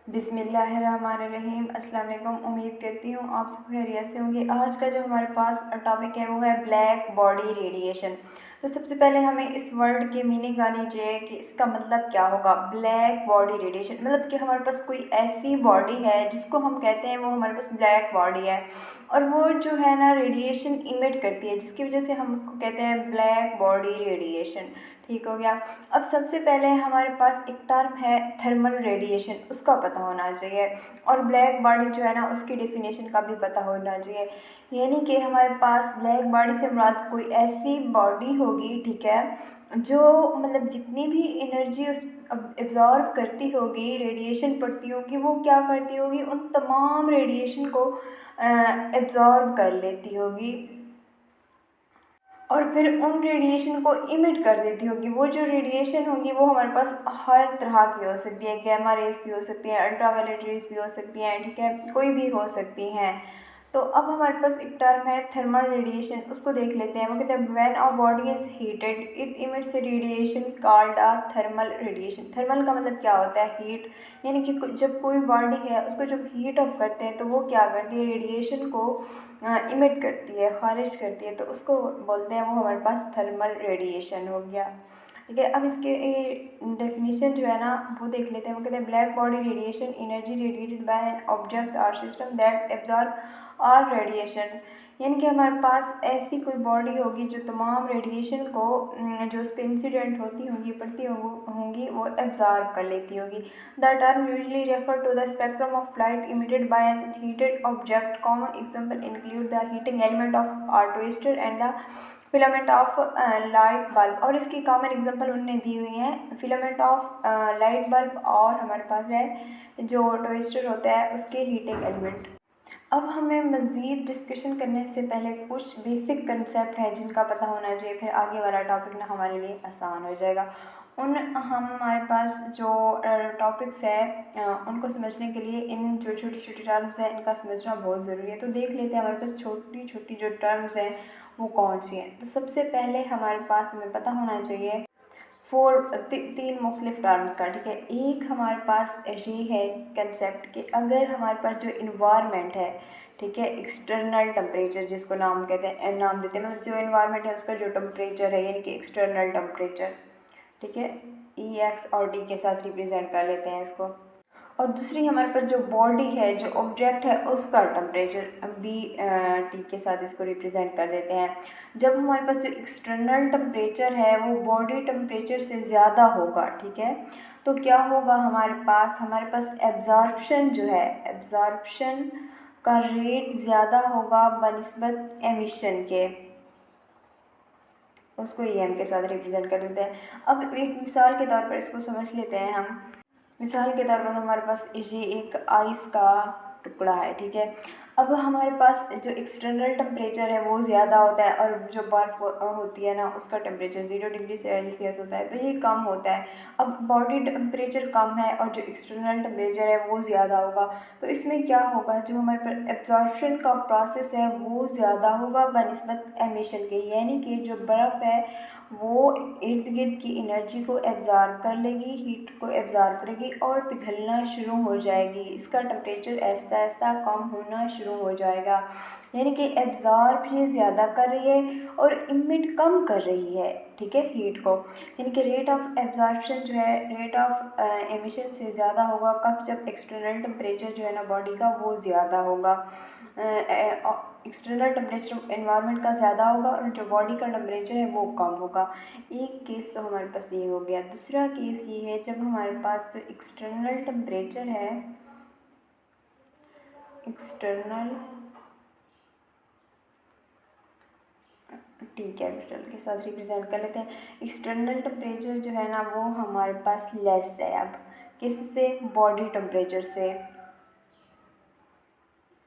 बिस्मिल्लाहिर्रहमानिर्रहीम। अस्सलाम वालेकुम। उम्मीद करती हूँ आप सब खैरियत से होंगे। आज का जो हमारे पास टॉपिक है वो है ब्लैक बॉडी रेडिएशन। तो सबसे पहले हमें इस वर्ड की मीनिंग आनी चाहिए कि इसका मतलब क्या होगा। ब्लैक बॉडी रेडिएशन मतलब कि हमारे पास कोई ऐसी बॉडी है जिसको हम कहते हैं वो हमारे पास ब्लैक बॉडी है और वो जो है ना रेडिएशन इमिट करती है, जिसकी वजह से हम उसको कहते हैं ब्लैक बॉडी रेडिएशन। ठीक हो गया। अब सबसे पहले हमारे पास एक टर्म है थर्मल रेडिएशन, उसका पता होना चाहिए, और ब्लैक बॉडी जो है ना उसकी डेफिनेशन का भी पता होना चाहिए। यानी कि हमारे पास ब्लैक बॉडी से मुराद कोई ऐसी बॉडी होगी, ठीक है, जो मतलब जितनी भी एनर्जी उस एब्जॉर्ब करती होगी, रेडिएशन पड़ती होगी, वो क्या करती होगी, उन तमाम रेडिएशन को एब्जॉर्ब कर लेती होगी और फिर उन रेडिएशन को इमिट कर देती होगी। वो जो रेडिएशन होगी वो हमारे पास हर तरह की हो सकती है, गैमा रेस भी हो सकती हैं, अल्ट्रावायलेट रेस भी हो सकती हैं, ठीक है, कोई भी हो सकती हैं। तो अब हमारे पास एक टर्म है थर्मल रेडिएशन, उसको देख लेते हैं। वो कहते हैं when a body is heated it emits radiation called a thermal radiation. Thermal का मतलब क्या होता है, हीट। यानी कि जब कोई बॉडी है उसको जब हीट अप करते हैं तो वो क्या करती है, रेडिएशन को इमिट करती है, खारिज करती है, तो उसको बोलते हैं, वो हमारे पास थर्मल रेडिएशन हो गया। ठीक है। अब इसके डेफिनेशन जो है ना वो देख लेते हैं। वो कहते हैं black body radiation energy radiated by an object और system that absorb all radiation. यानी कि हमारे पास ऐसी कोई बॉडी होगी जो तमाम रेडिएशन को जो उस पर इंसिडेंट होती होंगी, पड़ती होंगी, वो एब्जॉर्ब कर लेती होगी। The term usually refer to the spectrum of light emitted by an heated object. Common example include the heating element of our twister and the filament of light bulb. और इसकी कॉमन एग्जांपल उनने दी हुई हैं, filament of light bulb और हमारे पास है जो twister होता है उसके हीटिंग एलिमेंट। अब हमें मज़ीद डिस्कशन करने से पहले कुछ बेसिक कंसेप्ट हैं जिनका पता होना चाहिए, फिर आगे वाला टॉपिक ना हमारे लिए आसान हो जाएगा। हमारे पास जो टॉपिक्स है उनको समझने के लिए इन जो छोटी छोटी टर्म्स हैं इनका समझना बहुत ज़रूरी है। तो देख लेते हैं हमारे पास छोटी छोटी जो टर्म्स हैं वो कौन सी हैं। तो सबसे पहले हमारे पास हमें पता होना चाहिए तीन मुख्तलिफ टर्म्स का, ठीक है। एक हमारे पास ये है कंसेप्ट कि अगर हमारे पास जो इन्वायरमेंट है, ठीक है, एक्सटर्नल टेम्परेचर जिसको नाम कहते हैं, नाम देते हैं, मतलब जो इन्वायरमेंट है उसका जो टेम्परेचर है यानी कि एक्सटर्नल टेम्परेचर, ठीक है, EX और D के साथ रिप्रेजेंट कर लेते हैं इसको। और दूसरी हमारे पास जो बॉडी है, जो ऑब्जेक्ट है, उसका टेम्परेचर BT के साथ इसको रिप्रेजेंट कर देते हैं। जब हमारे पास जो एक्सटर्नल टेम्परेचर है वो बॉडी टेम्परेचर से ज़्यादा होगा, ठीक है, तो क्या होगा, हमारे पास एब्जॉर्प्शन जो है, एब्जॉर्प्शन का रेट ज़्यादा होगा बनिस्बत एमिशन के, उसको EM के साथ रिप्रेजेंट कर देते हैं। अब एक मिसाल के तौर पर इसको समझ लेते हैं हम। मिसाल के तौर पर हमारे पास ये एक आइस का टुकड़ा है, ठीक है। अब हमारे पास जो एक्सटर्नल टेम्परेचर है वो ज़्यादा होता है और जो बर्फ़ होती है ना उसका टेम्परेचर 0 डिग्री सेल्सियस होता है, तो ये कम होता है। अब बॉडी टेम्परेचर कम है और जो एक्सटर्नल टेम्परेचर है वो ज़्यादा होगा, तो इसमें क्या होगा, जो हमारे पास एब्जॉर्प्शन का प्रोसेस है वो ज़्यादा होगा बनिस्बत एमिशन के। यानी कि जो बर्फ़ है वो इर्द गिर्द की एनर्जी को एब्जॉर्ब कर लेगी, हीट को एब्जॉर्ब करेगी और पिघलना शुरू हो जाएगी। इसका टेम्परेचर ऐसा ऐसा कम होना शुरू हो जाएगा। यानी कि एब्जॉर्ब ये ज़्यादा कर रही है और इमिट कम कर रही है, ठीक है, हीट को। यानी कि रेट ऑफ एब्जॉर्प्शन जो है रेट ऑफ एमिशन से ज़्यादा होगा कब, जब एक्सटर्नल टेम्परेचर जो है ना बॉडी का वो ज़्यादा होगा। एक्सटर्नल टेम्परेचर एनवायरनमेंट का ज़्यादा होगा और जो बॉडी का टेम्परेचर है वो कम होगा। एक केस तो हमारे पास ये हो गया। दूसरा केस ये है जब हमारे पास जो एक्सटर्नल टेम्परेचर है, एक्सटर्नल T कैपिटल के साथ रिप्रेजेंट कर लेते हैं। एक्सटर्नल टेम्परेचर जो है ना वो हमारे पास लेस है, अब किससे, बॉडी टेम्परेचर से,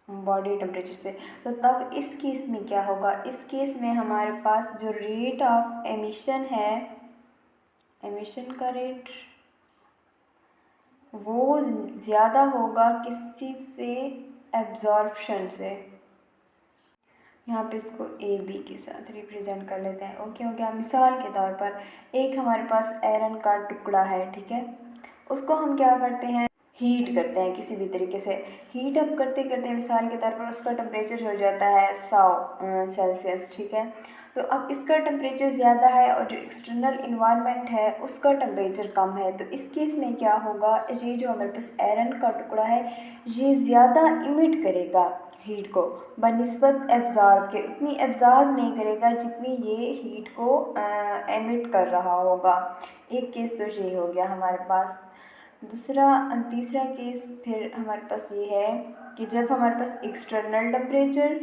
बॉडी टेम्परेचर से। तो तब इस केस में क्या होगा, इस केस में हमारे पास जो रेट ऑफ एमिशन है, एमिशन का रेट वो ज़्यादा होगा किस चीज़ से, एब्जॉर्प्शन से। यहाँ पे इसको AB के साथ रिप्रेजेंट कर लेते हैं। ओके हो गया। मिसाल के तौर पर एक हमारे पास आयरन का टुकड़ा है, ठीक है, उसको हम क्या करते हैं, हीट करते हैं किसी भी तरीके से। हीट अप करते करते मिसाल के तौर पर उसका टेम्परेचर हो जाता है 100 सेल्सियस, ठीक है। तो अब इसका टेम्परेचर ज़्यादा है और जो एक्सटर्नल इन्वायरमेंट है उसका टेम्परेचर कम है, तो इस केस में क्या होगा, ये जो हमारे पास आयरन का टुकड़ा है ये ज़्यादा इमिट करेगा हीट को बनिस्बत एब्ज़ॉर्ब के, उतनी एब्ज़ॉर्ब नहीं करेगा जितनी ये हीट को एमिट कर रहा होगा। एक केस तो ये हो गया हमारे पास। तीसरा केस फिर हमारे पास ये है कि जब हमारे पास एक्सटर्नल टेम्परेचर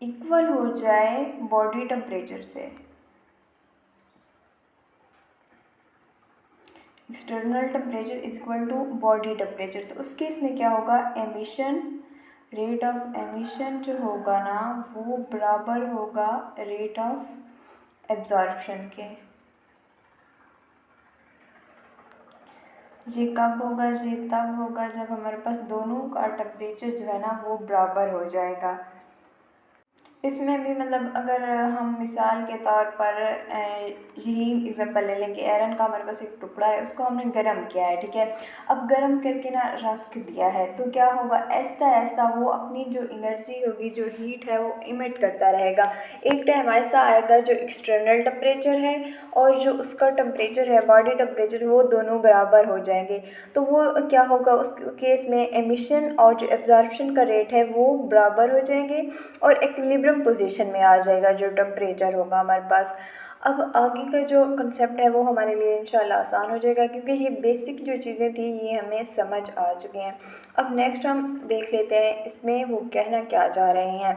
इक्वल हो जाए बॉडी टेम्परेचर से, external temperature is equal to body temperature, तो उस केस में क्या होगा, एमिशन रेट ऑफ एमिशन जो होगा ना वो बराबर होगा रेट ऑफ एब्जॉर्प्शन के। ये कब होगा, ये तब होगा जब हमारे पास दोनों का टेम्परेचर जो है ना वो बराबर हो जाएगा। इसमें भी मतलब अगर हम मिसाल के तौर पर यही एग्जांपल ले लें कि आयरन का हमारे पास एक टुकड़ा है, उसको हमने गर्म किया है, ठीक है। अब गर्म करके ना रख दिया है तो क्या होगा, ऐसा ऐसा वो अपनी जो एनर्जी होगी, जो हीट है वो इमिट करता रहेगा। एक टाइम ऐसा आएगा जो एक्सटर्नल टेम्परेचर है और जो उसका टेम्परेचर है बॉडी टेम्परेचर, वो दोनों बराबर हो जाएंगे। तो वो क्या होगा, उस केस में एमिशन और जो एब्जॉर्प्शन का रेट है वो बराबर हो जाएंगे और इक्विलिब्रियम पोजीशन में आ जाएगा जो टेम्परेचर होगा हमारे पास। अब आगे का जो कंसेप्ट है वो हमारे लिए इंशाल्लाह आसान हो जाएगा क्योंकि ये बेसिक जो चीज़ें थी ये हमें समझ आ चुकी हैं। अब नेक्स्ट हम देख लेते हैं इसमें वो कहना क्या चाह रहे हैं।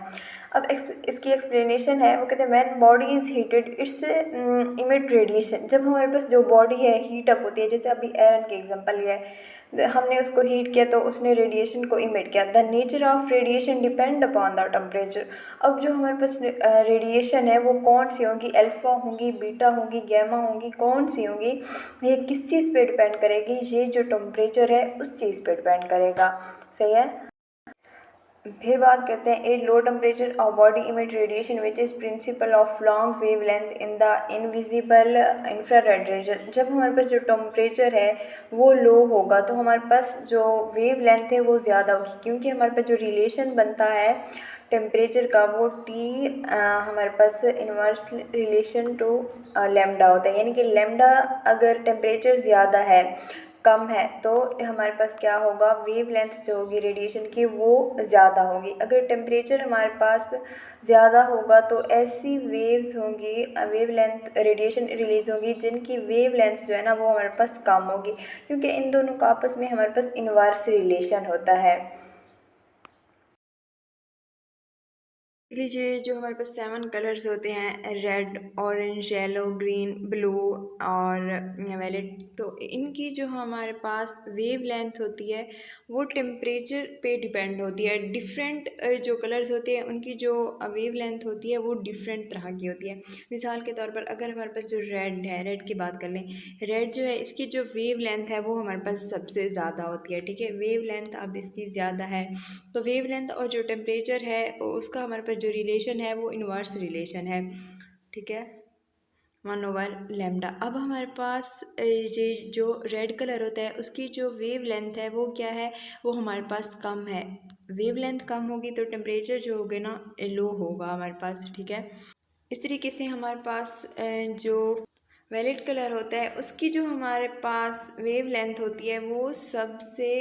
अब इसकी एक्सप्लेनेशन है, वो कहते हैं when body is heated it's emit radiation. जब हमारे पास जो बॉडी है हीट अप होती है, जैसे अभी आयरन के एग्जांपल लिया है, हमने उसको हीट किया तो उसने रेडिएशन को इमिट किया। The nature of radiation depend upon the temperature. अब जो हमारे पास रेडिएशन है वो कौन सी होंगी, अल्फ़ा होंगी, बीटा होंगी, गैमा होंगी, कौन सी होंगी, ये किस चीज़ पे डिपेंड करेगी, ये जो टेम्परेचर है उस चीज़ पे डिपेंड करेगा। सही है। फिर बात करते हैं a low temperature of body emit radiation which is principle of long wave length in the invisible infrared region. जब हमारे पास जो टेम्परेचर है वो लो होगा तो हमारे पास जो वेव लेंथ है वो ज़्यादा होगी, क्योंकि हमारे पास जो रिलेशन बनता है टेम्परेचर का वो टी हमारे पास इन्वर्स रिलेशन टू लैम्डा होता है, यानी कि लैम्डा अगर टेम्परेचर ज़्यादा है कम है तो हमारे पास क्या होगा, वेव लेंथ जो होगी रेडिएशन की वो ज़्यादा होगी। अगर टेम्परेचर हमारे पास ज़्यादा होगा तो ऐसी वेव्स होंगी, वेव लेंथ रेडिएशन रिलीज़ होगी जिनकी वेव लेंथ जो है ना वो हमारे पास कम होगी, क्योंकि इन दोनों का आपस में हमारे पास इन्वर्स रिलेशन होता है। लीजिए जो हमारे पास 7 कलर्स होते हैं, red, orange, yellow, green, blue और वायलेट, तो इनकी जो हमारे पास वेव लेंथ होती है वो टेम्परेचर पे डिपेंड होती है। डिफरेंट जो कलर्स होते हैं उनकी जो वेव लेंथ होती है वो डिफरेंट तरह की होती है। मिसाल के तौर पर अगर हमारे पास जो रेड है, रेड की बात कर लें, रेड जो है इसकी जो वेव लेंथ है वो हमारे पास सबसे ज़्यादा होती है, ठीक है। वेव लेंथ अब इसकी ज़्यादा है तो वेव लेंथ और जो टेम्परेचर है उसका हमारे पास जो रिलेशन है वो इन्वर्स रिलेशन है, ठीक है, 1/λ। अब हमारे पास ये जो रेड कलर होता है उसकी जो वेव लेंथ है वो क्या है, वो हमारे पास कम है। वेव लेंथ कम होगी तो टेम्परेचर जो होगा ना लो होगा हमारे पास, ठीक है। इस तरीके से हमारे पास जो वायलेट कलर होता है उसकी जो हमारे पास वेव लेंथ होती है वो सबसे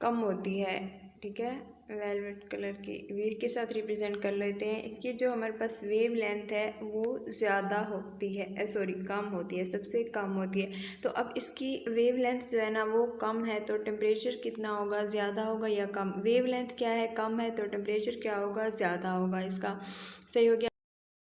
कम होती है, ठीक है। वेलवेट कलर की वी के साथ रिप्रेजेंट कर लेते हैं। इसकी जो हमारे पास वेव लेंथ है वो ज़्यादा होती है, सॉरी कम होती है, सबसे कम होती है। तो अब इसकी वेव लेंथ जो है ना वो कम है तो टेम्परेचर कितना होगा, ज़्यादा होगा या कम। वेव लेंथ क्या है, कम है तो टेम्परेचर क्या होगा, ज़्यादा होगा इसका। सही हो गया।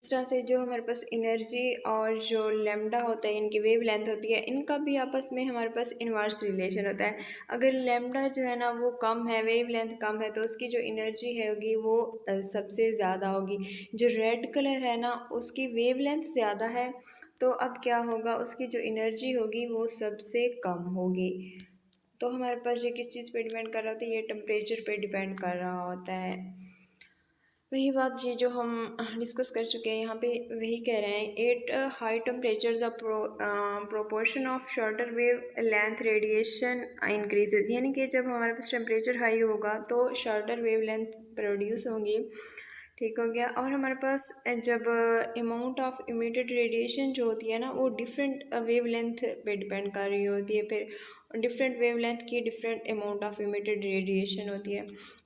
इस तरह से जो हमारे पास एनर्जी और जो लैम्डा होता है, इनकी वेव लेंथ होती है, इनका भी आपस में हमारे पास इन्वर्स रिलेशन होता है। अगर लैम्डा जो है ना वो कम है, वेव लेंथ कम है, तो उसकी जो एनर्जी होगी वो सबसे ज़्यादा होगी। जो रेड कलर है ना उसकी वेव लेंथ ज़्यादा है तो अब क्या होगा, उसकी जो एनर्जी होगी वो सबसे कम होगी। तो हमारे पास ये किस चीज़ पे डिपेंड कर रहा होता है, ये टेम्परेचर पे डिपेंड कर रहा होता है। वही बात ये जो हम डिस्कस कर चुके हैं यहाँ पे, वही कह रहे हैं at high temperature the proportion of shorter wave length radiation increases, यानी कि जब हमारे पास टेम्परेचर हाई होगा तो शॉर्टर वेव लेंथ प्रोड्यूस होंगी। ठीक हो गया। और हमारे पास जब अमाउंट ऑफ इमिटेड रेडिएशन जो होती है ना, वो डिफरेंट वेव लेंथ पे डिपेंड कर रही होती है, फिर डिफरेंट वेव लेंथ की different amount of emitted radiation होती है।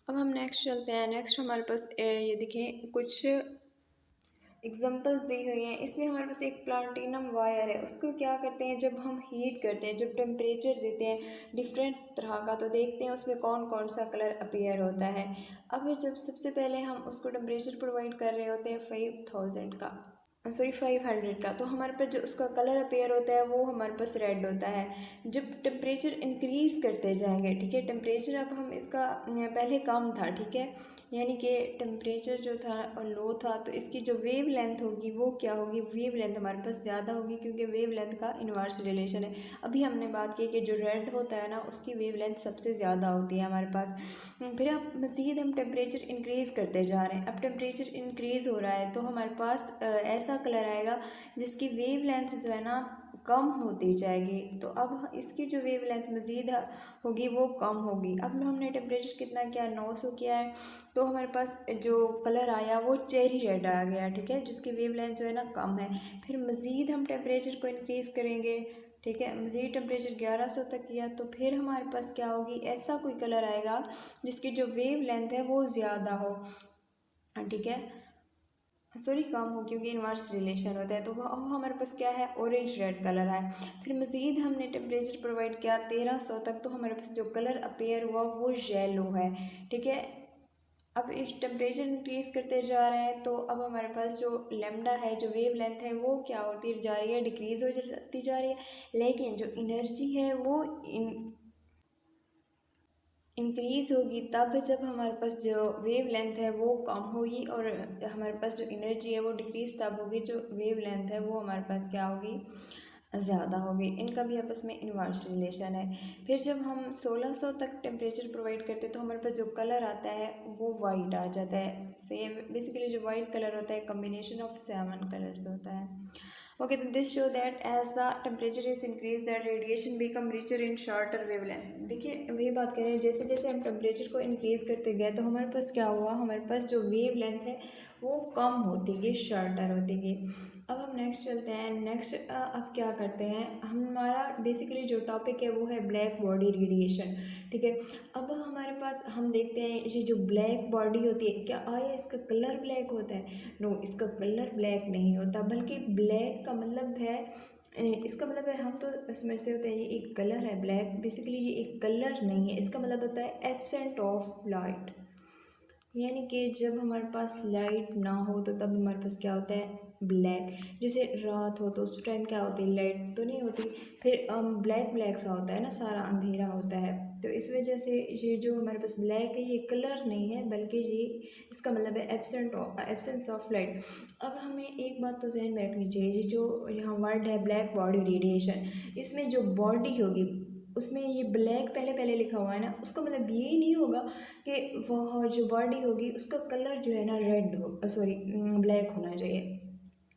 अब हम नेक्स्ट चलते हैं। नेक्स्ट हमारे पास ये देखें कुछ एग्जांपल्स दी हुई हैं। इसमें हमारे पास एक प्लाटिनम वायर है, उसको क्या करते हैं जब हम हीट करते हैं, जब टेम्परेचर देते हैं डिफरेंट तरह का, तो देखते हैं उसमें कौन कौन सा कलर अपीयर होता है। अब जब सबसे पहले हम उसको टेम्परेचर प्रोवाइड कर रहे होते हैं 5000 का, सॉरी 500 का, तो हमारे पास जो उसका कलर अपीयर होता है वो हमारे पास रेड होता है। जब टेम्परेचर इंक्रीज़ करते जाएंगे, ठीक है, टेम्परेचर अब हम इसका पहले कम था, ठीक है, यानी कि टेम्परेचर जो था लो था, तो इसकी जो वेव लेंथ होगी वो क्या होगी, वेव लेंथ हमारे पास ज़्यादा होगी, क्योंकि वेव लेंथ का इन्वर्स रिलेशन है। अभी हमने बात की कि जो रेड होता है ना, उसकी वेव लेंथ सबसे ज़्यादा होती है हमारे पास। फिर अब मज़ीद हम टेम्परेचर इंक्रीज़ करते जा रहे हैं। अब टेम्परेचर इंक्रीज़ हो रहा है तो हमारे पास ऐसा कलर आएगा जिसकी वेव लेंथ जो है ना कम होती जाएगी। तो अब इसकी जो वेव लेंथ मज़ीद होगी वो कम होगी। अब हमने टेम्परेचर कितना किया, 900 किया है, तो हमारे पास जो कलर आया वो चेरी रेड आ गया, ठीक है, जिसकी वेव लेंथ जो है ना कम है। फिर मज़ीद हम टेम्परेचर को इंक्रीज़ करेंगे, ठीक है, मज़ीद टेम्परेचर 1100 तक किया, तो फिर हमारे पास क्या होगी, ऐसा कोई कलर आएगा जिसकी जो वेव लेंथ है वो ज़्यादा हो, ठीक है, सॉरी कम हो, क्योंकि इन्वर्स रिलेशन होता है। तो वो हमारे पास क्या है, ऑरेंज रेड कलर है। फिर मज़ीद हमने टेम्परेचर प्रोवाइड किया 1300 तक, तो हमारे पास जो कलर अपीयर हुआ वो येलो है, ठीक है। अब इस टेम्परेचर इंक्रीज़ करते जा रहे हैं, तो अब हमारे पास जो लेमडा है, जो वेव लेंथ है वो क्या होती जा रही है, डिक्रीज़ हो जाती जा रही है, लेकिन जो एनर्जी है वो इंक्रीज़ होगी तब जब हमारे पास जो वेव लेंथ है वो कम होगी, और हमारे पास जो एनर्जी है वो डिक्रीज़ तब होगी जो वेव लेंथ है वो हमारे पास क्या होगी, ज़्यादा होगी। इनका भी आपस में इन्वर्स रिलेशन है। फिर जब हम 1600 तक टेम्परेचर प्रोवाइड करते हैं तो हमारे पास जो कलर आता है वो वाइट आ जाता है। सेम बेसिकली जो वाइट कलर होता है कम्बिनेशन ऑफ 7 कलर्स होता है। Okay, then this show that as the temperature is increased, that radiation become richer in shorter wavelength। देखिए वही बात कर रहे हैं, जैसे जैसे हम टेम्परेचर को इंक्रीज़ करते गए तो हमारे पास क्या हुआ, हमारे पास जो वेव लेंथ है वो कम होती गई, शॉर्टर होती गई। अब हम नेक्स्ट चलते हैं। नेक्स्ट अब क्या करते हैं, हमारा बेसिकली जो टॉपिक है वो है ब्लैक बॉडी रेडिएशन, ठीक है। अब हमारे पास हम देखते हैं ये जो ब्लैक बॉडी होती है, क्या आया इसका कलर ब्लैक होता है, नो, इसका कलर ब्लैक नहीं होता, बल्कि ब्लैक का मतलब है, इसका मतलब है, हम तो समझते होते हैं ये एक कलर है ब्लैक, बेसिकली ये एक कलर नहीं है, इसका मतलब होता है एब्सेंट ऑफ लाइट, यानी कि जब हमारे पास लाइट ना हो तो तब हमारे पास क्या होता है, ब्लैक। जैसे रात हो तो उस टाइम क्या होती है, लाइट तो नहीं होती, फिर ब्लैक ब्लैक सा होता है ना, सारा अंधेरा होता है। तो इस वजह से ये जो हमारे पास ब्लैक है ये कलर नहीं है, बल्कि ये इसका मतलब है एब्सेंस ऑफ लाइट। अब हमें एक बात तो जहन में रखनी चाहिए, ये जो यहाँ वर्ड है ब्लैक बॉडी रेडिएशन, इसमें जो बॉडी होगी उसमें ये ब्लैक पहले पहले लिखा हुआ है ना, उसका मतलब ये नहीं होगा कि वह जो बॉडी होगी उसका कलर जो है ना रेड हो, सॉरी ब्लैक होना चाहिए।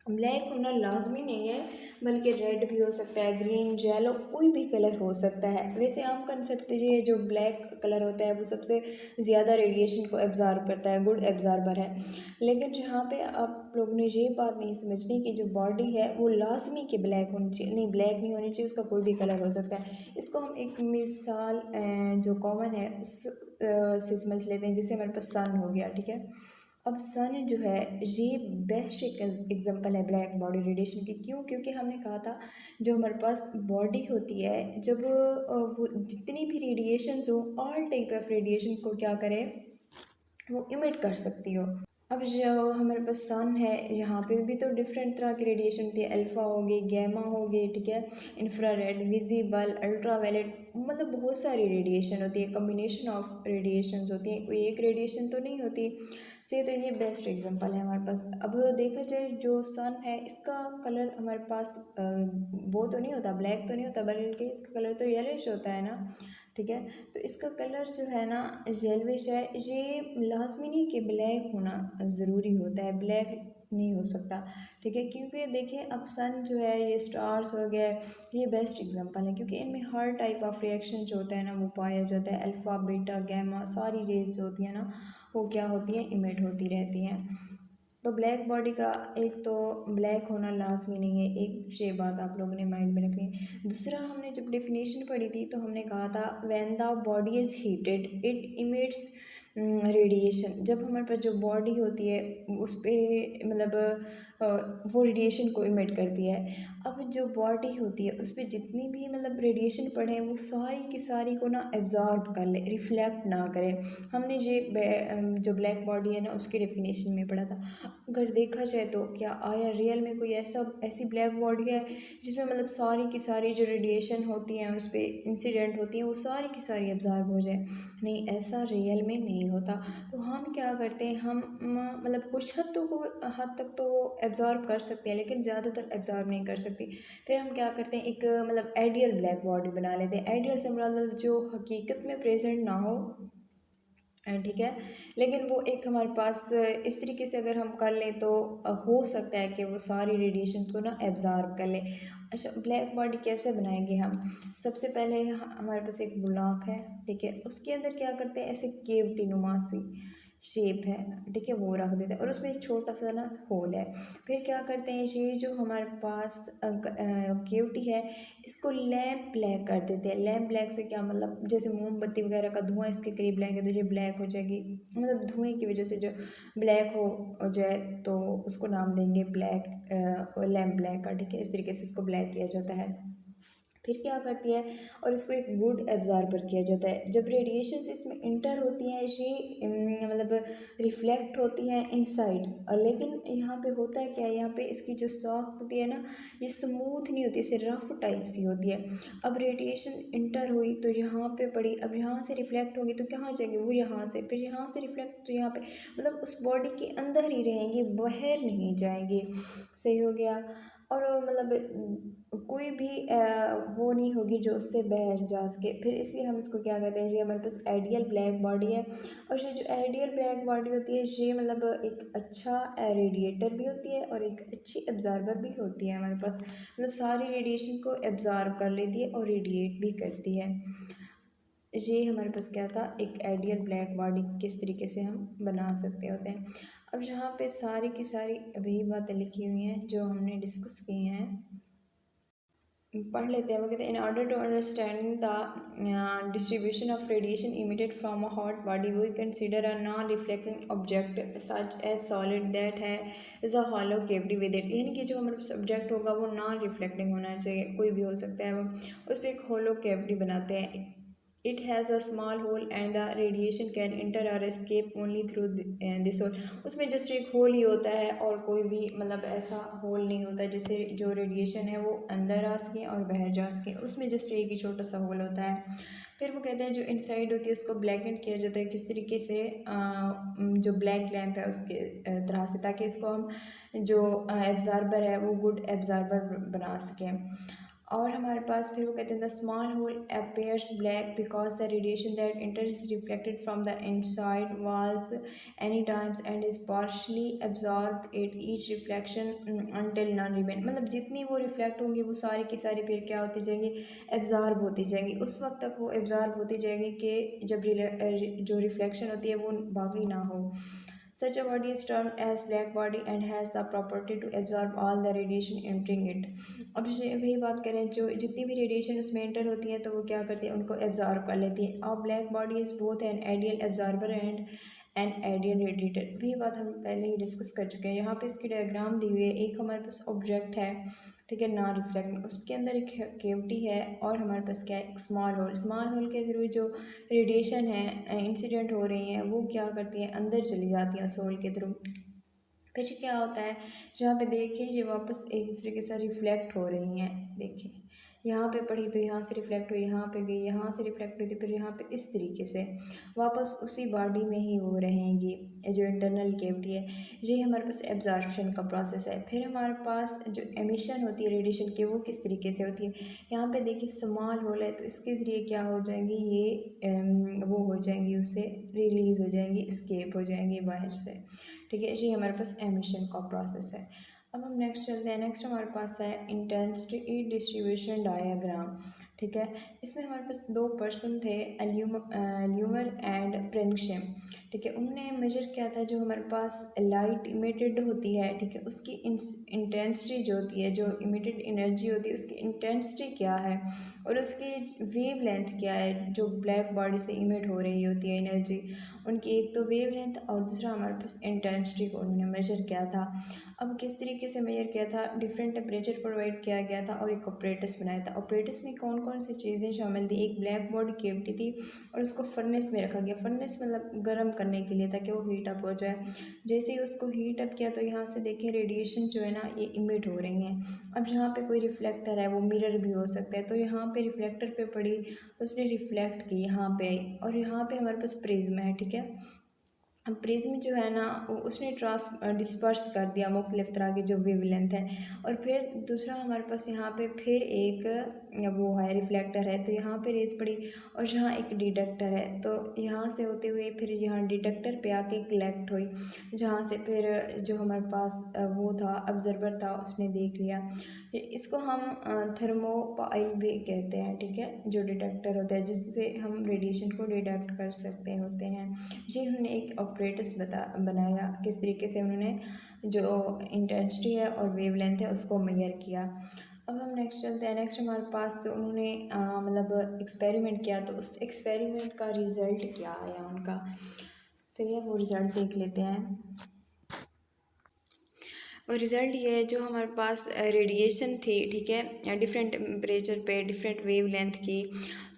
ब्लैक होना लाजमी नहीं है, बल्कि रेड भी हो सकता है, ग्रीन, येलो, कोई भी कलर हो सकता है। वैसे आम कंसेप्ट ये जो ब्लैक कलर होता है वो सबसे ज़्यादा रेडिएशन को एब्जॉर्ब करता है, गुड एब्जॉर्बर है। लेकिन यहाँ पे आप लोगों ने ये बात नहीं समझनी कि जो बॉडी है वो लाजमी कि ब्लैक होनी चाहिए, नहीं, ब्लैक नहीं होनी चाहिए, उसका कोई भी कलर हो सकता है। इसको हम एक मिसाल जो कॉमन है उस से समझ लेते हैं। जैसे हमारे पास सन हो गया, ठीक है। अब सन जो है ये बेस्ट एक एग्जांपल है ब्लैक बॉडी रेडिएशन की। क्यों? क्योंकि हमने कहा था जो हमारे पास बॉडी होती है, जब वो जितनी भी रेडिएशंस हो, ऑल टाइप ऑफ रेडिएशन को क्या करे, वो इमिट कर सकती हो। अब जो हमारे पास सन है, यहाँ पे भी तो डिफरेंट तरह की रेडिएशन होती है, अल्फ़ा होगी, गैमा होगी, ठीक है, इंफ्रारेड, विजिबल, अल्ट्रावायलेट, मतलब बहुत सारी रेडिएशन होती है, कम्बिनेशन ऑफ रेडिएशन होती है, कोई एक रेडिएशन तो नहीं होती। से तो ये बेस्ट एग्जांपल है हमारे पास। अब देखा जाए जो सन है इसका कलर हमारे पास वो तो नहीं होता, ब्लैक तो नहीं होता, बल्कि इसका कलर तो येलोइश होता है ना, ठीक है। तो इसका कलर जो है ना येल्विश है। ये लाजमी नहीं कि ब्लैक होना ज़रूरी होता है, ब्लैक नहीं हो सकता, ठीक है। क्योंकि देखिए अब सन जो है, ये स्टार्स हो गए, ये बेस्ट एग्जांपल है, क्योंकि इनमें हर टाइप ऑफ रिएक्शन जो होता है ना वो पाया जाता है। अल्फ़ा बीटा गैमा सारी रेज जो होती है ना वो क्या होती है, इमिट होती रहती हैं। तो ब्लैक बॉडी का एक तो ब्लैक होना लाजमी नहीं है, एक ये बात आप लोगों ने माइंड में रखनी है। दूसरा, हमने जब डेफिनेशन पढ़ी थी तो हमने कहा था when the body is heated it emits radiation. जब हमारे पास जो बॉडी होती है उस पर मतलब वो रेडिएशन को इमिट करती है। अब जो बॉडी होती है उस पर जितनी भी मतलब रेडिएशन पड़े वो सारी की सारी को ना एब्जॉर्ब कर ले, रिफ्लेक्ट ना करे। हमने ये जो ब्लैक बॉडी है ना उसके डेफिनेशन में पढ़ा था। अगर देखा जाए तो क्या आया रियल में कोई ऐसी ब्लैक बॉडी है जिसमें मतलब सारी की सारी जो रेडिएशन होती हैं उस पर इंसिडेंट होती हैं वो सारी की सारी एब्जॉर्ब हो जाए? नहीं, ऐसा रियल में नहीं होता। तो हम क्या करते हैं, हम मतलब कुछ हद तक तो एब्जॉर्ब कर सकते हैं लेकिन ज़्यादातर एब्जॉर्ब नहीं कर सकती। फिर हम क्या करते हैं, एक मतलब आइडियल ब्लैक बॉडी बना लेते हैं। आइडियल से मतलब जो हकीकत में प्रेजेंट ना हो, ठीक है, लेकिन वो एक हमारे पास इस तरीके से अगर हम कर लें तो हो सकता है कि वो सारी रेडिएशन को ना एब्जॉर्ब कर ले। अच्छा, ब्लैक बॉडी कैसे बनाएंगे हम? सबसे पहले हमारे पास एक ब्लॉक है, ठीक है, उसके अंदर क्या करते हैं, ऐसे केवटी नुमा सी शेप है, ठीक है, वो रख देते हैं और उसमें एक छोटा सा ना होल है। फिर क्या करते हैं, ये जो हमारे पास केवटी है इसको लैम्प ब्लैक कर देते हैं। लैम्प ब्लैक से क्या मतलब, जैसे मोमबत्ती वगैरह का धुआं इसके करीब लगाएंगे तो ये ब्लैक हो जाएगी, मतलब धुएं की वजह से जो ब्लैक हो जाए तो उसको नाम देंगे ब्लैक, लैम्प ब्लैक का, ठीक है। इस तरीके से इसको ब्लैक किया जाता है। फिर क्या करती है, और इसको एक गुड एब्जॉर्बर किया जाता है। जब रेडिएशंस इसमें इंटर होती हैं ये मतलब रिफ्लेक्ट होती हैं इनसाइड, लेकिन यहाँ पे होता है क्या, यहाँ पे इसकी जो सॉफ्ट होती है ना ये स्मूथ नहीं होती, इसे रफ टाइप सी होती है। अब रेडिएशन इंटर हुई तो यहाँ पे पड़ी, अब यहाँ से रिफ्लेक्ट होगी तो कहाँ जाएगी, वो यहाँ से, फिर यहाँ से रिफ्लेक्ट तो यहाँ पे, मतलब उस बॉडी के अंदर ही रहेंगी, बाहर नहीं जाएंगी। सही हो गया। और मतलब कोई भी वो नहीं होगी जो उससे बाहर जा सके। फिर इसलिए हम इसको क्या कहते हैं, ये हमारे पास आइडियल ब्लैक बॉडी है। और ये जो आइडियल ब्लैक बॉडी होती है ये मतलब एक अच्छा रेडिएटर भी होती है और एक अच्छी एब्जॉर्बर भी होती है हमारे पास, मतलब सारी रेडिएशन को एब्जॉर्ब कर लेती है और रेडिएट भी करती है। ये हमारे पास क्या था, एक आइडियल ब्लैक बॉडी किस तरीके से हम बना सकते होते हैं। अब यहाँ पे सारी की सारी वही बातें लिखी हुई हैं जो हमने डिस्कस की हैं, पढ़ लेते हैं। वो कहते हैं in order to understand the distribution of radiation emitted from a hot body we consider a non reflecting object such as solid that है is a hollow cavity with it. यानी कि जो हमारे सब्जेक्ट होगा वो नॉन रिफ्लेक्टिंग होना चाहिए, कोई भी हो सकता है, वो उस पर एक हॉलो केविटी बनाते हैं। It has a small hole and the radiation can enter or escape only through this hole। उसमें जस्ट एक होल ही होता है और कोई भी मतलब ऐसा होल नहीं होता जिससे जो रेडिएशन है वो अंदर आ सके और बाहर जा सके, उसमें जस्ट एक ही छोटा सा होल होता है। फिर वो कहते हैं जो इनसाइड होती है उसको ब्लैकेंड किया जाता है किस तरीके से, जो ब्लैक लैम्प है उसके तरह से, ताकि इसको हम जो एब्जॉर्बर है वो गुड एब्जॉर्बर बना सकें। और हमारे पास फिर वो कहते हैं the small hole appears black because the radiation that enter is reflected from the inside walls any times and is partially absorb it each reflection until none remain. मतलब जितनी वो रिफ्लेक्ट होंगी वो सारी की सारी फिर क्या होती जाएंगी, एब्जॉर्ब होती जाएंगी, उस वक्त तक वो एब्जॉर्ब होती जाएगी कि जब जो रिफ्लेक्शन होती है वो बाकी ना हो। Such a body is termed as black body and has the property to absorb all the radiation entering it। अब वही बात करें, जो जितनी भी रेडिएशन उसमें एंटर होती है तो वो क्या करती है, उनको एब्जॉर्ब कर लेती है। और black body is both an ideal absorber and an ideal radiator. वही बात हम पहले ही डिस्कस कर चुके हैं। यहाँ पे इसकी डायग्राम दी हुई है, एक हमारे पास ऑब्जेक्ट है, ठीक है, नॉन रिफ्लेक्टिंग, उसके अंदर एक केविटी है और हमारे पास क्या है, एक स्मॉल होल। स्मॉल होल के थ्रू जो रेडिएशन है इंसिडेंट हो रही हैं वो क्या करती हैं, अंदर चली जाती हैं उस होल के थ्रू। फिर क्या होता है, जहाँ पे देखिए ये वापस एक दूसरे के साथ रिफ्लेक्ट हो रही हैं, देखिए यहाँ पे पड़ी तो यहाँ से रिफ्लेक्ट हुई, यहाँ पे गई, यहाँ से रिफ्लेक्ट हुई, तो फिर यहाँ पे इस तरीके से वापस उसी बॉडी में ही वो रहेंगी। जो इंटरनल कैविटी है, ये हमारे पास एब्जॉर्प्शन का प्रोसेस है। फिर हमारे पास जो एमिशन होती है रेडिएशन की, वो किस तरीके से होती है। यहाँ पे देखिए स्मॉल होल है, तो इसके ज़रिए क्या हो जाएंगी, ये वो हो जाएंगी, उससे रिलीज़ हो जाएंगी, एस्केप हो जाएंगी बाहर से। ठीक है, ये हमारे पास एमिशन का प्रोसेस है। अब हम नेक्स्ट चलते हैं। नेक्स्ट हमारे पास है इंटेंसिटी डिस्ट्रीब्यूशन डायग्राम। ठीक है, इसमें हमारे पास दो पर्सन थे, ल्यूमर एंड प्रेनशम। ठीक है, उन्होंने मेजर किया था जो हमारे पास लाइट इमिटेड होती है, ठीक है, उसकी इंटेंसिटी जो होती है, जो इमिटेड एनर्जी होती है, उसकी इंटेंसिटी क्या है और उसकी वेव लेंथ क्या है, जो ब्लैक बॉडी से इमिट हो रही होती है एनर्जी, उनकी एक तो वेव लेंथ और दूसरा हमारे पास इंटेंसिटी को उन्होंने मेजर किया था। अब किस तरीके से मेजर किया था, डिफरेंट टेम्परेचर प्रोवाइड किया गया था और एक ऑपरेटस बनाया था। ऑपरेटस में कौन कौन सी चीज़ें शामिल थी, एक ब्लैक बॉडी कैविटी थी और उसको फर्नेस में रखा गया। फर्नेस मतलब गर्म करने के लिए, ताकि वो हीट अप हो जाए। जैसे ही उसको हीट अप किया तो यहाँ से देखें रेडिएशन जो है ना, ये इमिट हो रही हैं। अब यहाँ पे कोई रिफ्लेक्टर है, वो मिरर भी हो सकता है, तो यहाँ पे रिफ्लेक्टर पे पड़ी तो उसने रिफ्लेक्ट की, यहाँ पे आई, और यहाँ पे हमारे पास प्रिज्म है। ठीक है, प्रिज्म जो है ना, उसने डिस्पर्स कर दिया मुख्तलिफ तरह की जो वेवलेंथ है। और फिर दूसरा हमारे पास यहाँ पे फिर एक वो है रिफ्लेक्टर है, तो यहाँ पे रेज पड़ी और यहाँ एक डिटेक्टर है, तो यहाँ से होते हुए फिर यहाँ डिटेक्टर पे आके कलेक्ट हुई, जहाँ से फिर जो हमारे पास वो था ऑब्जर्वर था, उसने देख लिया। इसको हम थर्मोपाइल भी कहते हैं। ठीक है, जो डिटेक्टर होता है जिससे हम रेडिएशन को डिटेक्ट कर सकते होते हैं। ये उन्होंने एक ऑपरेटस बनाया, किस तरीके से उन्होंने जो इंटेंसिटी है और वेवलेंथ है उसको मेजर किया। अब हम नेक्स्ट चलते हैं। नेक्स्ट हमारे पास जो उन्होंने मतलब एक्सपेरिमेंट किया, तो उस एक्सपेरिमेंट का रिज़ल्ट क्या आया उनका, चलिए वो रिज़ल्ट देख लेते हैं। और रिज़ल्ट ये है, जो हमारे पास रेडिएशन थी, ठीक है, डिफरेंट टेम्परेचर पे डिफरेंट वेवलेंथ की,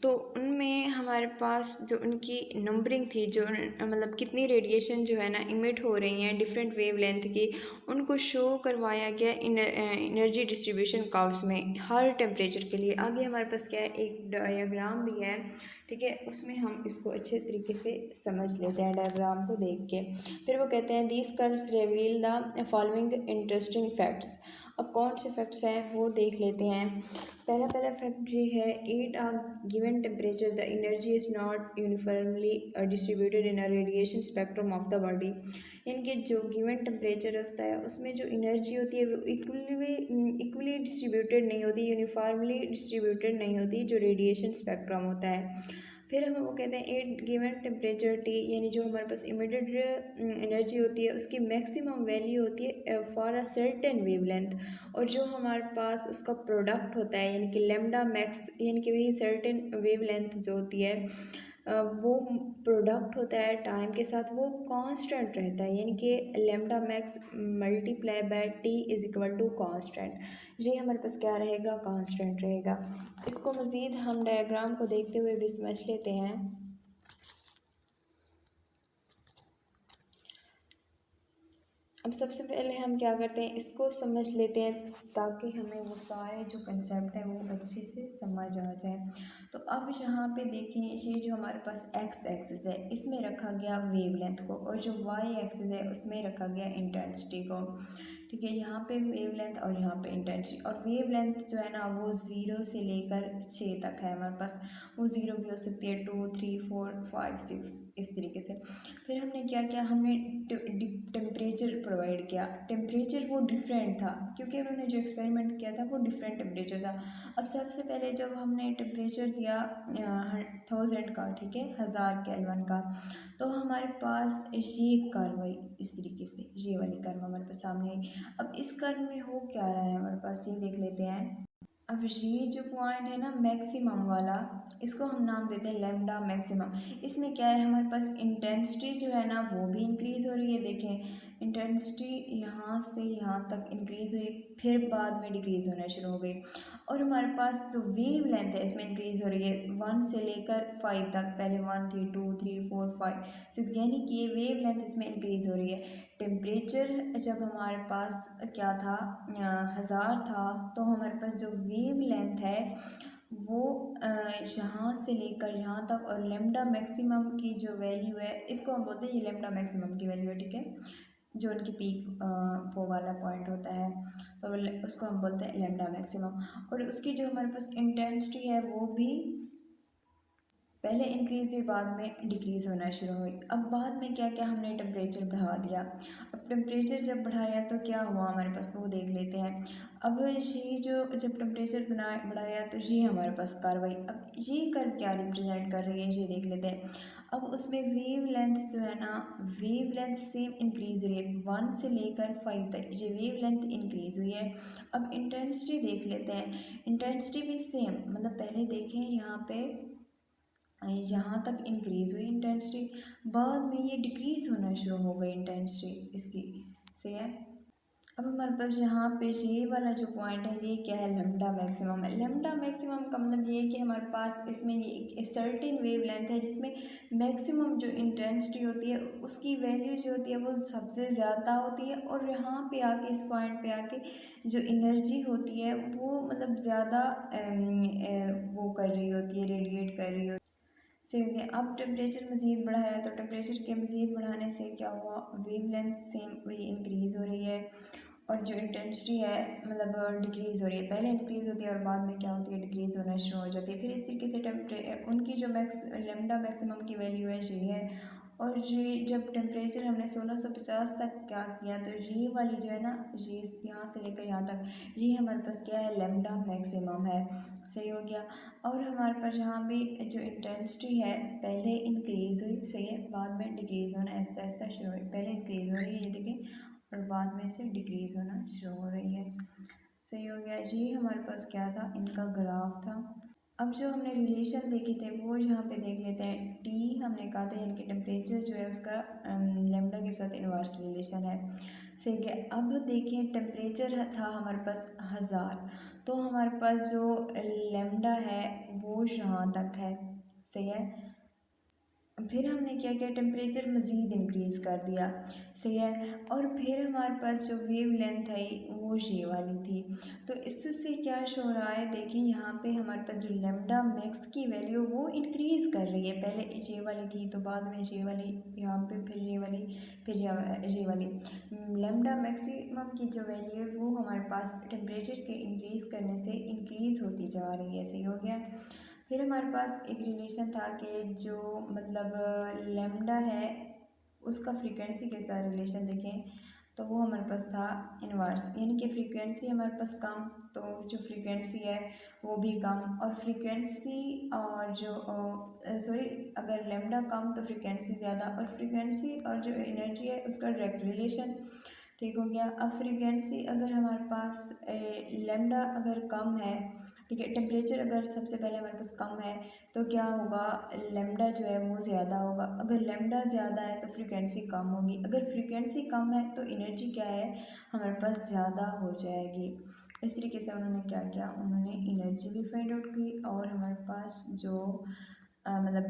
तो उनमें हमारे पास जो उनकी नंबरिंग थी, जो मतलब कितनी रेडिएशन जो है ना इमिट हो रही हैं डिफरेंट वेवलेंथ की, उनको शो करवाया गया एनर्जी डिस्ट्रीब्यूशन कर्व्स में हर टेम्परेचर के लिए। आगे हमारे पास क्या है, एक डायग्राम भी है। ठीक है, उसमें हम इसको अच्छे तरीके से समझ लेते हैं डायग्राम को देख के। फिर वो कहते हैं these curves reveal the following interesting facts. अब कौन से फैक्ट्स हैं वो देख लेते हैं। पहला फैक्ट ये है, at a given temperature the energy is not uniformly distributed in a radiation spectrum of the body. यानी कि जो गिवन टेम्परेचर होता है उसमें जो एनर्जी होती है वो इक्वली डिस्ट्रीब्यूटेड नहीं होती, यूनिफॉर्मली डिस्ट्रीब्यूटेड नहीं होती, जो रेडिएशन स्पेक्ट्रम होता है। फिर हम वो कहते हैं एट गिवन टेम्परेचर टी, यानी जो हमारे पास इमिटेड एनर्जी होती है उसकी मैक्सिमम वैल्यू होती है फॉर अ सर्टेन वेवलेंथ, और जो हमारे पास उसका प्रोडक्ट होता है यानी कि लेमडा मैक्स, यानी कि वही सर्टेन वेवलेंथ जो होती है वो प्रोडक्ट होता है टाइम के साथ वो कांस्टेंट रहता है, यानी कि lambda max multiply by T is equal to constant. ये हमारे पास क्या रहेगा, कांस्टेंट रहेगा। इसको मज़ीद हम डायग्राम को देखते हुए भी समझ लेते हैं। अब सबसे पहले हम क्या करते हैं, इसको समझ लेते हैं ताकि हमें वो सारे जो कंसेप्ट हैं वो अच्छे से समझ आ जाए। तो अब यहाँ पे देखें, ये जो हमारे पास एक्स एक्सिस है इसमें रखा गया वेवलेंथ को, और जो वाई एक्सिस है उसमें रखा गया इंटेंसिटी को। ठीक है, यहाँ पे वेवलेंथ और यहाँ पे इंटेंसिटी। और वेवलेंथ जो है ना वो 0 से लेकर 6 तक है हमारे पास, वो 0 भी हो सकती है, 2, 3, 4, 5, 6 इस तरीके से। फिर हमने क्या किया, हमने टेम्परेचर प्रोवाइड किया। टेम्परेचर वो डिफरेंट था क्योंकि उन्होंने जो एक्सपेरिमेंट किया था वो डिफरेंट टेम्परेचर था। अब सबसे पहले जब हमने टेम्परेचर दिया 1000 का, ठीक है, 1000 केल्विन का, तो हमारे पास ये कर्व आई इस तरीके से, ये वाली कर्व हमारे पास सामने आई। अब इस कर्व में हो क्या रहा है हमारे पास, ये देख लेते हैं। अब ये जो पॉइंट है ना मैक्सिमम वाला, इसको हम नाम देते हैं लेमडा मैक्सिमम। इसमें क्या है, हमारे पास इंटेंसिटी जो है ना वो भी इंक्रीज़ हो रही है। देखें इंटेंसिटी यहाँ से यहाँ तक इंक्रीज़ हुई, फिर बाद में डिक्रीज़ होना शुरू हो गई। और हमारे पास जो वेव लेंथ है इसमें इंक्रीज़ हो रही है 1 से लेकर 5 तक, पहले 1 थी, 2 3 4 5 6, यानी कि ये वेव लेंथ इसमें इंक्रीज़ हो रही है। टेम्परेचर जब हमारे पास क्या था 1000 था, तो हमारे पास जो वेव लेंथ है वो यहाँ से लेकर यहाँ तक, और लेमडा मैक्सिमम की जो वैल्यू है इसको हम बोलते हैं, ये लेमडा मैक्सिमम की वैल्यू है, ठीक है, जो उनकी पीक वो वाला पॉइंट होता है, तो उसको हम बोलते हैं लेमडा मैक्सिमम। और उसकी जो हमारे पास इंटेंसिटी है वो भी पहले इंक्रीज़ हुई, बाद में डिक्रीज़ होना शुरू हुई। अब बाद में क्या क्या हमने टेम्परेचर बढ़ा दिया। अब टेम्परेचर जब बढ़ाया तो क्या हुआ हमारे पास, वो देख लेते हैं। अब ये जो जब टेम्परेचर बढ़ाया तो ये हमारे पास कर्व आई। अब ये कर्व क्या रिप्रेजेंट कर रही है ये देख लेते हैं। अब उसमें वेव लेंथ जो है ना, वेव लेंथ सेम इंक्रीज़ हुई है 1 से लेकर 5 तक, ये वेव लेंथ इंक्रीज़ हुई है। अब इंटेंसिटी देख लेते हैं, इंटेंसिटी भी सेम, मतलब पहले देखें यहाँ पे यहाँ तक इंक्रीज़ हुई इंटेंसिटी, बाद में ये डिक्रीज़ होना शुरू हो गई इंटेंसिटी इसकी, सही है। अब हमारे पास यहाँ पे ये वाला जो पॉइंट है ये क्या है, लेमडा मैक्सिमम है। लेमडा मैक्सिमम का मतलब ये है कि हमारे पास इसमें ये एक सर्टेन वेव लेंथ है जिसमें मैक्सिमम जो इंटेंसिटी होती है उसकी वैल्यू जो होती है वो सबसे ज़्यादा होती है, और यहाँ पे आके इस पॉइंट पे आके जो एनर्जी होती है वो मतलब ज़्यादा वो कर रही होती है, रेडिएट कर रही होती है, सही हो गया। अब टेम्परेचर मज़ीद बढ़ाया तो टेम्परेचर के मज़ीद बढ़ाने से क्या हुआ, वेव लेंथ सेम वही इंक्रीज़ हो रही है, और जो इंटेंसिटी है मतलब डिक्रीज़ हो रही है। पहले इंक्रीज़ होती है और बाद में क्या होती है, डिक्रीज़ होना शुरू हो जाती है। फिर इस तरीके से उनकी जो लेमडा मैक्सिमम की वैल्यू है ये है, और ये जब टेम्परेचर हमने 1650 तक क्या किया तो ये वाली जो है ना, ये यहाँ से लेकर यहाँ तक ये हमारे पास क्या है, लेमडा मैक्सिमम है, सही हो गया। और हमारे पास यहाँ भी जो इंटेंसिटी है पहले इंक्रीज़ हुई, सही है, बाद में डिक्रीज़ होना ऐसा ऐसा शुरू हुई। पहले इंक्रीज़ हो रही है ये देखें, और बाद में से डिक्रीज़ होना शुरू हो रही है, सही हो गया। ये हमारे पास क्या था, इनका ग्राफ था। अब जो हमने रिलेशन देखे थे वो यहाँ पे देख लेते हैं। टी हमने कहा था इनके टेम्परेचर जो है उसका लेमडा के साथ इनवर्स रिलेशन है, सही है। अब देखें टेम्परेचर था हमारे पास 1000, तो हमारे पास जो लेमडा है वो यहाँ तक है, सही है। फिर हमने क्या किया, टेम्परेचर मज़ीद इंक्रीज़ कर दिया, सही है। और फिर हमारे पास जो वेव लेंथ है वो ये वाली थी। तो इससे क्या शो रहा है, देखिए यहाँ पे हमारे पास जो लेमडा मैक्स की वैल्यू वो इंक्रीज़ कर रही है। पहले ये वाली थी तो बाद में ये वाली, यहाँ पे फिर ये वाली, फिर ये वाली। लेमडा मैक्सिमम की जो वैल्यू है वो हमारे पास टेम्परेचर के इंक्रीज़ करने से इंक्रीज़ होती जा रही है, सही हो गया। फिर हमारे पास एक रिलेशन था कि जो मतलब लेमडा है उसका फ्रीक्वेंसी के साथ रिलेशन देखें तो वो हमारे पास था इनवर्स, यानी कि फ्रीक्वेंसी हमारे पास कम तो जो फ्रीक्वेंसी है वो भी कम, और फ्रीक्वेंसी और जो सॉरी अगर लेमडा कम तो फ्रीक्वेंसी ज़्यादा, और फ्रीक्वेंसी और जो एनर्जी है उसका डायरेक्ट रिलेशन, ठीक हो गया। अब फ्रीक्वेंसी अगर हमारे पास लेमडा अगर कम है, ठीक है, टेम्परेचर अगर सबसे पहले हमारे पास कम है तो क्या होगा, लेमडा जो है वो ज़्यादा होगा। अगर लेमडा ज़्यादा है तो फ्रीक्वेंसी कम होगी, अगर फ्रीक्वेंसी कम है तो एनर्जी क्या है हमारे पास ज़्यादा हो जाएगी। इस तरीके से उन्होंने क्या किया, उन्होंने एनर्जी भी फाइंड आउट की, और हमारे पास जो मतलब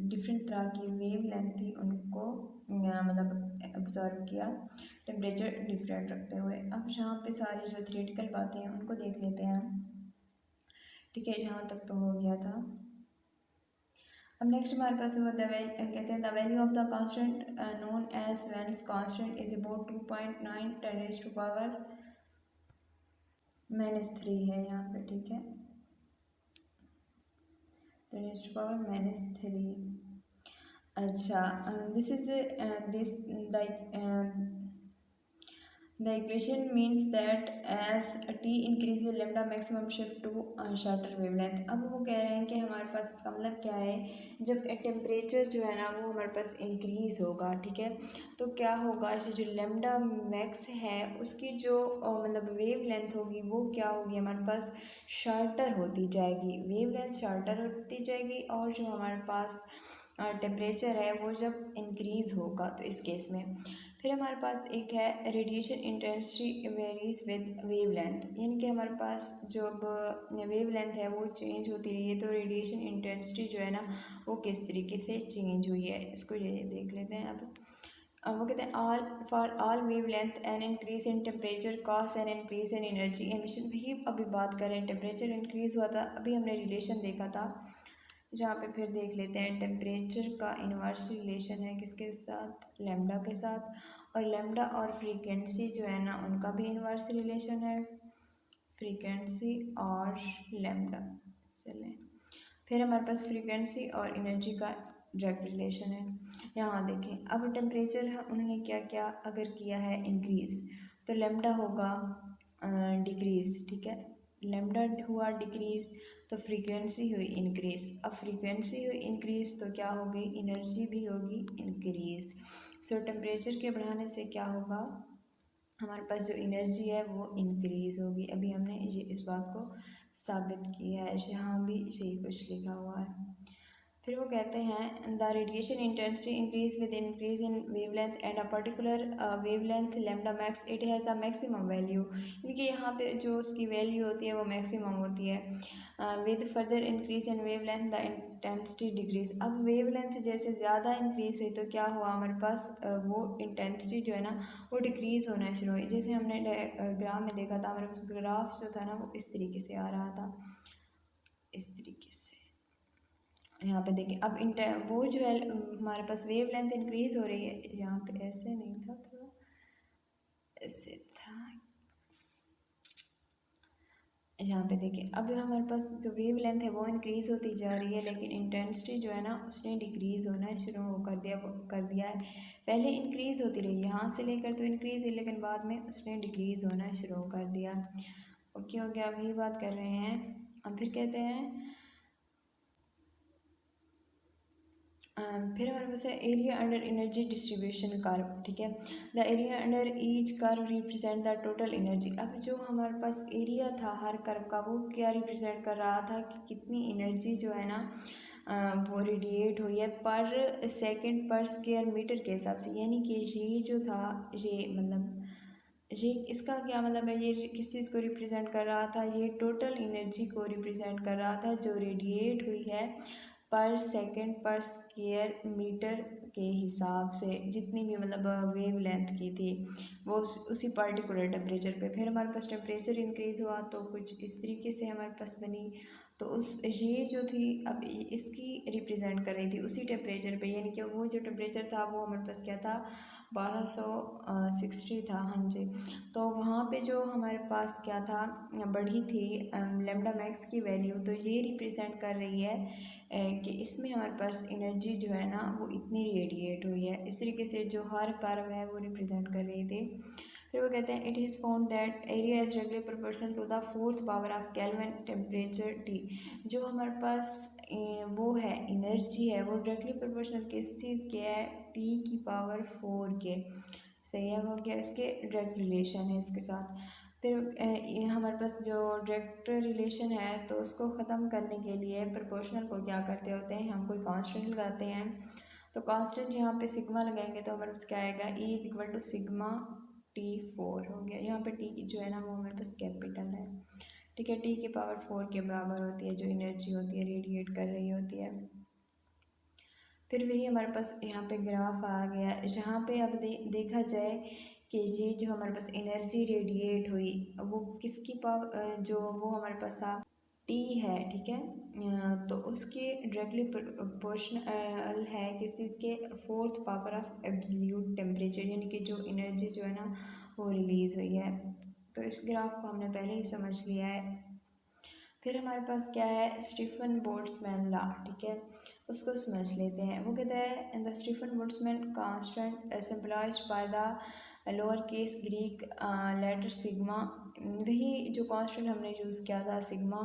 डिफरेंट तरह की वेव लेंथ थी उनको मतलब ऑब्जर्व किया टेम्परेचर डिफरेंट रखते हुए। अब यहाँ पे सारी जो थ्योरेटिकल बातें हैं उनको देख लेते हैं, ठीक है, यहाँ तक तो हो गया था। अब नेक्स्ट हमारे पास वो कहते हैं the value of the constant known as Wien's constant is about 2.9 10⁻³ है यहाँ पे, ठीक है, 10⁻³ अच्छा, this is this the equation means that as t increases lambda maximum shift to shorter wavelength। अब वो कह रहे हैं कि हमारे पास इसका मतलब क्या है, जब टेम्परेचर जो है ना वो हमारे पास इंक्रीज़ होगा, ठीक है, तो क्या होगा, जो लैम्डा मैक्स है उसकी जो मतलब वेव लेंथ होगी वो क्या होगी, हमारे पास शार्टर होती जाएगी, वेव लेंथ शार्टर होती जाएगी, और जो हमारे पास टेम्परेचर है वो जब इंक्रीज़ होगा तो इस केस में। फिर हमारे पास एक है radiation intensity varies with wavelength, यानी कि हमारे पास जब वेवलेंथ है वो चेंज होती रही है तो रेडिएशन इंटेंसिटी जो है ना वो किस तरीके से चेंज हुई है, इसको ये देख लेते हैं। अब वो कहते हैं all for all wavelength an increase in temperature cause an increase in energy emission. वही अभी बात करें, टेम्परेचर इंक्रीज़ हुआ था, अभी हमने रिलेशन देखा था जहाँ पे फिर देख लेते हैं टेम्परेचर का इन्वर्स रिलेशन है किसके साथ, लैम्डा के साथ, और लैम्डा और फ्रीक्वेंसी जो है ना उनका भी इन्वर्स रिलेशन है, फ्रीक्वेंसी और लैम्डा। चलें फिर हमारे पास फ्रीक्वेंसी और एनर्जी का डायरेक्ट रिलेशन है। यहाँ देखें अब टेम्परेचर उन्होंने क्या क्या अगर किया है इंक्रीज़ तो लैम्डा होगा डिक्रीज़, ठीक है, लैम्डा हुआ डिक्रीज़ तो फ्रीक्वेंसी हुई इंक्रीज़, अब फ्रीक्वेंसी हुई इंक्रीज़ तो क्या हो गई, एनर्जी भी होगी इंक्रीज़। सो टेम्परेचर के बढ़ाने से क्या होगा, हमारे पास जो एनर्जी है वो इंक्रीज़ होगी। अभी हमने ये इस बात को साबित किया है, यहाँ भी यही कुछ लिखा हुआ है। फिर वो कहते हैं the radiation intensity increase with increase in wavelength and a particular wavelength lambda max it has a maximum value, यानी कि यहाँ पे जो उसकी वैल्यू होती है वो मैक्सिमम होती है। With further increase in wavelength the intensity decrease, अब वेवलेंथ जैसे ज़्यादा इंक्रीज हुई तो क्या हुआ हमारे पास वो इंटेंसिटी जो है ना वो डिक्रीज़ होना शुरू हुई। जैसे हमने ग्राफ में देखा था, हमारे पास ग्राफ जो था ना वो इस तरीके से आ रहा था, इस तरीके से। यहाँ पे देखिए अब वो जो है हमारे पास वेव लेंथ इंक्रीज़ हो रही है, यहाँ पे ऐसे नहीं था, थोड़ा ऐसे था। यहाँ पे देखिए अब हमारे पास जो वेव लेंथ है वो इंक्रीज़ होती जा रही है, लेकिन इंटेंसिटी जो है ना उसने डिक्रीज़ होना शुरू कर दिया है। पहले इंक्रीज़ होती रही, यहाँ से लेकर तो इंक्रीज़ है, लेकिन बाद में उसने डिक्रीज़ होना शुरू कर दिया। ओके हो गया, अब ये बात कर रहे हैं। अब फिर कहते हैं फिर हमारे पास है area under energy distribution curve, ठीक है, the area under each curve represent the total energy. अब जो हमारे पास एरिया था हर कर्व का वो क्या रिप्रेजेंट कर रहा था कि कितनी एनर्जी जो है ना वो रेडिएट हुई है पर सेकंड पर स्क्वायर मीटर के हिसाब से, यानी कि ये जो था ये मतलब ये इसका क्या मतलब है, ये किस चीज़ को रिप्रेजेंट कर रहा था, ये टोटल एनर्जी को रिप्रेजेंट कर रहा था जो रेडिएट हुई है पर सेकंड पर स्क्वायर मीटर के हिसाब से, जितनी भी मतलब वेव लेंथ की थी वो उसी पर्टिकुलर टेम्परेचर पे। फिर हमारे पास टेम्परेचर इंक्रीज़ हुआ तो कुछ इस तरीके से हमारे पास बनी, तो उस ये जो थी अब इसकी रिप्रेजेंट कर रही थी उसी टेम्परेचर पे, यानी कि वो जो टेम्परेचर था वो हमारे पास क्या था 1260 था, हाँ जी। तो वहाँ पे जो हमारे पास क्या था बढ़ी थी लैम्डा मैक्स की वैल्यू, तो ये रिप्रेजेंट कर रही है कि इसमें हमारे पास एनर्जी जो है ना वो इतनी रेडिएट हुई है। इस तरीके से जो हर कर्व है वो रिप्रेजेंट कर रही थी। फिर वो कहते हैं it is found that area is directly proportional to the fourth power of Kelvin temperature T. जो हमारे पास वो है एनर्जी है वो डायरेक्टली प्रोपोर्शनल किस चीज़ के है, टी की पावर 4 के। सही है, हो गया, इसके डायरेक्ट रिलेशन है इसके साथ। फिर ये हमारे पास जो डायरेक्ट रिलेशन है तो उसको ख़त्म करने के लिए प्रोपोर्शनल को क्या करते होते हैं, हम कोई कांस्टेंट लगाते हैं, तो कांस्टेंट यहाँ पे सिग्मा लगाएंगे तो हमारे पास क्या आएगा, E is equal to sigma T4 हो गया। यहाँ पे टी जो है ना वो हमारे पास कैपिटल है, ठीक है, टी की पावर 4 के बराबर होती है जो एनर्जी होती है रेडिएट कर रही होती है। फिर वही हमारे पास यहाँ पे ग्राफ आ गया, जहाँ पे अब देखा जाए कि ये जो हमारे पास एनर्जी रेडिएट हुई वो किसकी पावर, जो वो हमारे पास था टी है, ठीक है, तो उसके डायरेक्टली प्रोपोर्शनल है किस चीज़ के, fourth power of absolute temperature, यानी कि जो एनर्जी जो है ना वो रिलीज़ हुई है। तो इस ग्राफ को हमने पहले ही समझ लिया है। फिर हमारे पास क्या है स्टीफन बोल्ट्जमैन लॉ, ठीक है, उसको समझ लेते हैं। वो कहता है the Stefan Boltzmann constant symbolized by the lower case Greek letter sigma, वही जो कांस्टेंट हमने यूज़ किया था सिग्मा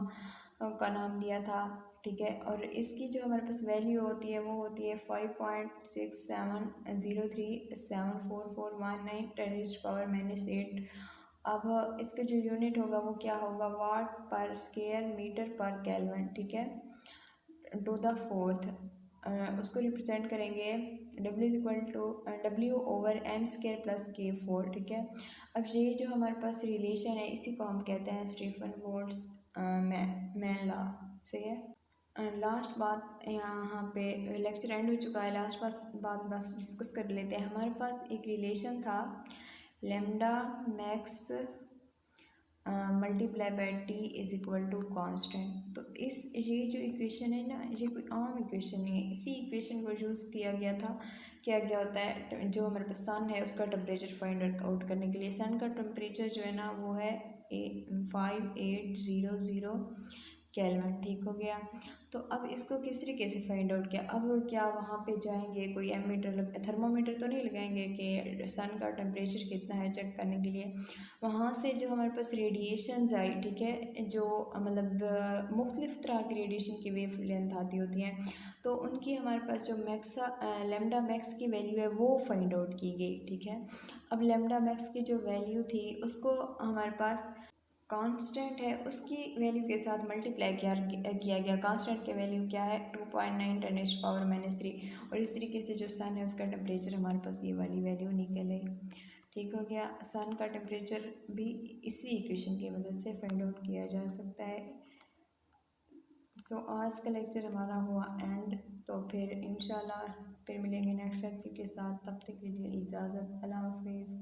का नाम दिया था, ठीक है, और इसकी जो हमारे पास वैल्यू होती है वो होती है 5.67037441 10⁻⁻⁸। अब इसका जो यूनिट होगा वो क्या होगा, वाट पर स्क्वायर मीटर पर केल्विन, ठीक है, टू द फोर्थ उसको रिप्रेजेंट करेंगे W/m² + K4, ठीक है। अब ये जो हमारे पास रिलेशन है इसी को हम कहते हैं स्टीफन बोल्ट्स मैन लॉ, सही है। लास्ट बात यहाँ पे लेक्चर एंड हो चुका है, लास्ट बात बस डिस्कस कर लेते हैं। हमारे पास एक रिलेशन था lambda max multiply by T is equal to constant. तो ये जो इक्वेशन है ना, ये कोई आम इक्वेशन नहीं है। इसी इक्वेशन को यूज़ किया गया था, क्या होता है, जो हमारे पास सन है उसका टेम्परेचर फाइंड आउट करने के लिए। सन का टेम्परेचर जो है ना वो है 5800 केल्विन, ठीक हो गया। तो अब इसको किस तरीके से फाइंड आउट किया, अब क्या वहाँ पे जाएंगे, कोई एमीटर थर्मोमीटर तो नहीं लगाएंगे कि सन का टेम्परेचर कितना है चेक करने के लिए। वहाँ से जो हमारे पास रेडिएशंस आई, ठीक है, जो मतलब मुख्तलिफ़ तरह की रेडिएशन की वेव लेंथ आती होती हैं, तो उनकी हमारे पास जो लैम्डा मैक्स की वैल्यू है वो फाइंड आउट की गई, ठीक है। अब लैम्डा मैक्स की जो वैल्यू थी उसको हमारे पास कांस्टेंट है उसकी वैल्यू के साथ मल्टीप्लाई किया गया। कांस्टेंट की वैल्यू क्या है 2.9 10⁻³ और इस तरीके से जो सन है उसका टेम्परेचर हमारे पास ये वाली वैल्यू निकल आई, ठीक हो गया। सन का टेम्परेचर भी इसी इक्वेशन की मदद से फाइंड आउट किया जा सकता है। सो आज का लेक्चर हमारा हुआ एंड, तो फिर इंशाल्लाह फिर मिलेंगे नेक्स्ट लेक्चर के साथ। तब तक के लिए इजाज़त, अल्लाह हाफिज़।